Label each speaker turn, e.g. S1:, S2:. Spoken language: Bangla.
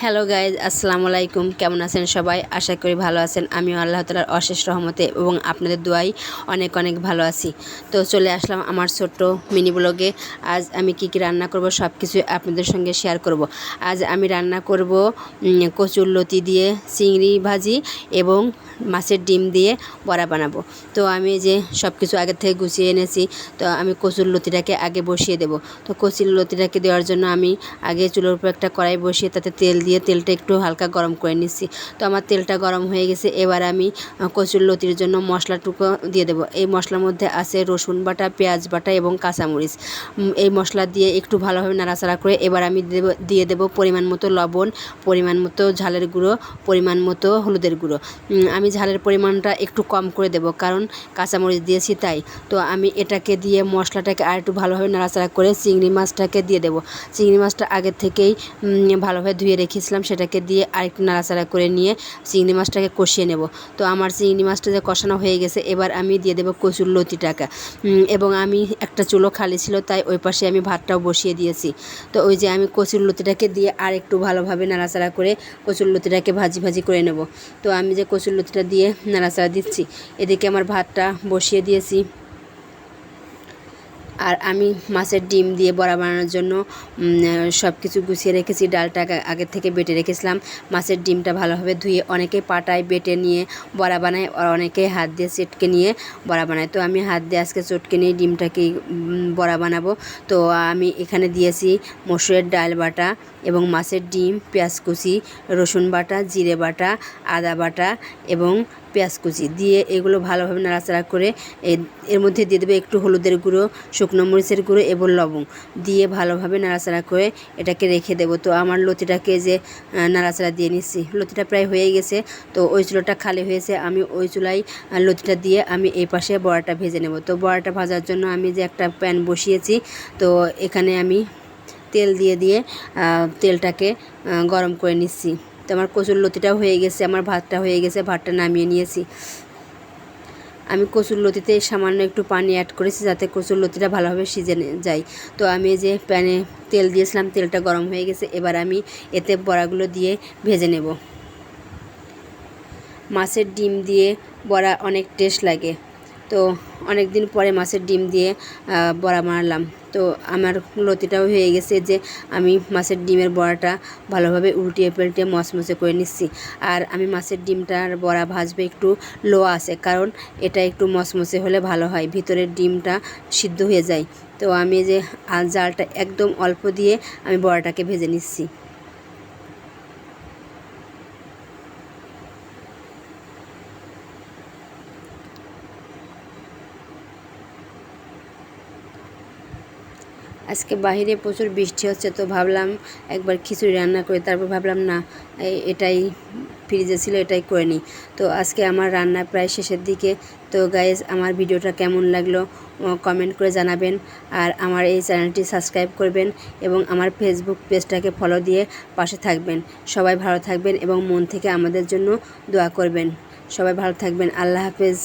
S1: হ্যালো গাইজ, আসসালামু আলাইকুম। কেমন আছেন সবাই? আশা করি ভালো আছেন। আমিও আল্লাহ তাআলার অশেষ রহমতে এবং আপনাদের দোয়ায় অনেক অনেক ভালো আছি। তো চলে আসলাম আমার ছোট্ট মিনি ব্লগে। আজ আমি কি রান্না করব সব কিছু আপনাদের সঙ্গে শেয়ার করব। আজ আমি রান্না করব কচুরলতি দিয়ে চিংড়ি ভাজি এবং মাছের ডিম দিয়ে বড়া বানাবো। তো আমি যে সব কিছু আগে থেকে গুছিয়ে এনেছি। তো আমি কচুরলতিটাকে আগে বসিয়ে দেব। তো কচুরলতিটাকে দেওয়ার জন্য আমি আগে চুলোর উপর একটা কড়াই বসিয়ে তাতে তেল দিয়ে তেলটা একটু হালকা গরম করে নিচ্ছি। তো আমার তেলটা গরম হয়ে গেছে। এবার আমি কচুরলতির জন্য মশলাটুকু দিয়ে দেবো। এই মশলার মধ্যে আছে রসুন বাটা, পেঁয়াজ বাটা এবং কাঁচামরিচ। এই মশলা দিয়ে একটু ভালোভাবে নাড়াচাড়া করে এবার আমি দিয়ে দেবো পরিমাণ মতো লবণ, পরিমাণ মতো ঝালের গুঁড়ো, পরিমাণ মতো হলুদের গুঁড়ো। আমি ঝালের পরিমাণটা একটু কম করে দেব, কারণ কাঁচামরিচ দিয়েছি তাই। তো আমি এটাকে দিয়ে মশলাটাকে আর একটু ভালোভাবে নাড়াচাড়া করে চিংড়ি মাছটাকে দিয়ে দেবো। চিংড়ি মাছটা আগে থেকেই ভালোভাবে ধুয়ে রেখেছিলাম, সেটাকে দিয়ে আরেকটু নাড়াচাড়া করে নিয়ে চিংড়ি মাছটাকে কষিয়ে নেব। তো আমার চিংড়ি মাছটা যে কষানো হয়ে গেছে, এবার আমি দিয়ে দেবো কচুরলতিটাকে। এবং আমি একটা চুলো খালি ছিল, তাই ওই পাশে আমি ভাতটাও বসিয়ে দিয়েছি। তো ওই যে আমি কচুরলতিটাকে দিয়ে আর একটু ভালোভাবে নাড়াচাড়া করে কচুরলতিটাকে ভাজি ভাজি করে নেব। তো আমি যে কচুরলতিটা দিয়ে নাড়াচাড়া দিচ্ছি, এদিকে আমার ভাতটা বসিয়ে দিয়েছি। আর আমি মাছের ডিম দিয়ে বড়া বানানোর জন্য সব কিছু গুছিয়ে রেখেছি। ডালটা আগে থেকে বেটে রেখেছিলাম। মাছের ডিমটা ভালোভাবে ধুয়ে অনেকে পাটায় বেটে নিয়ে বড়া বানায়, আর অনেকে হাত দিয়ে চটকে নিয়ে বড়া বানায়। তো আমি হাত দিয়ে আজকে চটকে নিয়ে ডিমটাকে বড়া বানাবো। তো আমি এখানে দিয়েছি মসুরের ডাল বাটা এবং মাছের ডিম, পেঁয়াজ কুচি, রসুন বাটা, জিরে বাটা, আদা বাটা এবং পেঁয়াজ কুচি দিয়ে এগুলো ভালোভাবে নাড়াচাড়া করে এর মধ্যে দিয়ে দেবো একটু হলুদের গুঁড়ো, শুকনো মরিচের গুঁড়ো এবং লবণ দিয়ে ভালোভাবে নাড়াচাড়া করে এটাকে রেখে দেবো। তো আমার লতিটাকে যে নাড়াচাড়া দিয়ে নিচ্ছি, লতিটা প্রায় হয়ে গেছে। তো ওই চুলোটা খালি হয়েছে, আমি ওই চুলায় লতিটা দিয়ে আমি এই পাশে বড়াটা ভেজে নেব। তো বড়াটা ভাজার জন্য আমি যে একটা প্যান বসিয়েছি, তো এখানে আমি তেল দিয়ে তেলটাকে গরম করে নিচ্ছি। তো আমার কচুরলতিটাও হয়ে গেছে, আমার ভাতটা হয়ে গেছে, ভাতটা নামিয়ে নিয়েছি। আমি কচুরলতিতে সামান্য একটু পানি অ্যাড করেছি, যাতে কচুরলতিটা ভালোভাবে সিজে যায়। তো আমি যে প্যানে তেল দিয়েছিলাম, তেলটা গরম হয়ে গেছে। এবার আমি এতে বড়াগুলো দিয়ে ভেজে নেব। মাছের ডিম দিয়ে বড়া অনেক টেস্ট লাগে। তো অনেক দিন পরে মাছের ডিম দিয়ে বড়া বানালাম। তো আমার লতিটাও হয়ে গেছে, যে আমি মাছের ডিমের বড়াটা ভালোভাবে উল্টিয়ে পাল্টিয়ে মচমচে করে নিচ্ছি। আর আমি মাছের ডিমটার বড়া ভাজবে একটু লো আছে, কারণ এটা একটু মচমচে হলে ভালো হয়, ভিতরের ডিমটা সিদ্ধ হয়ে যায়। তো আমি যে জালটা একদম অল্প দিয়ে আমি বড়াটাকে ভেজে নিচ্ছি। আজকে বাইরে প্রচুর বৃষ্টি হচ্ছে, তো ভাবলাম একবার খিচুড়ি রান্না করে, তারপর ভাবলাম না, এটাই ফ্রিজে ছিল, এটাই করে নিই। তো আজকে আমার রান্না প্রায় শেষের দিকে। তো গাইজ, আমার ভিডিওটা কেমন লাগলো কমেন্ট করে জানাবেন। আর আমার এই চ্যানেলটি সাবস্ক্রাইব করবেন এবং আমার ফেসবুক পেজটাকে ফলো দিয়ে পাশে থাকবেন। সবাই ভালো থাকবেন এবং মন থেকে আমাদের জন্য দোয়া করবেন। সবাই ভালো থাকবেন। আল্লাহ হাফেজ।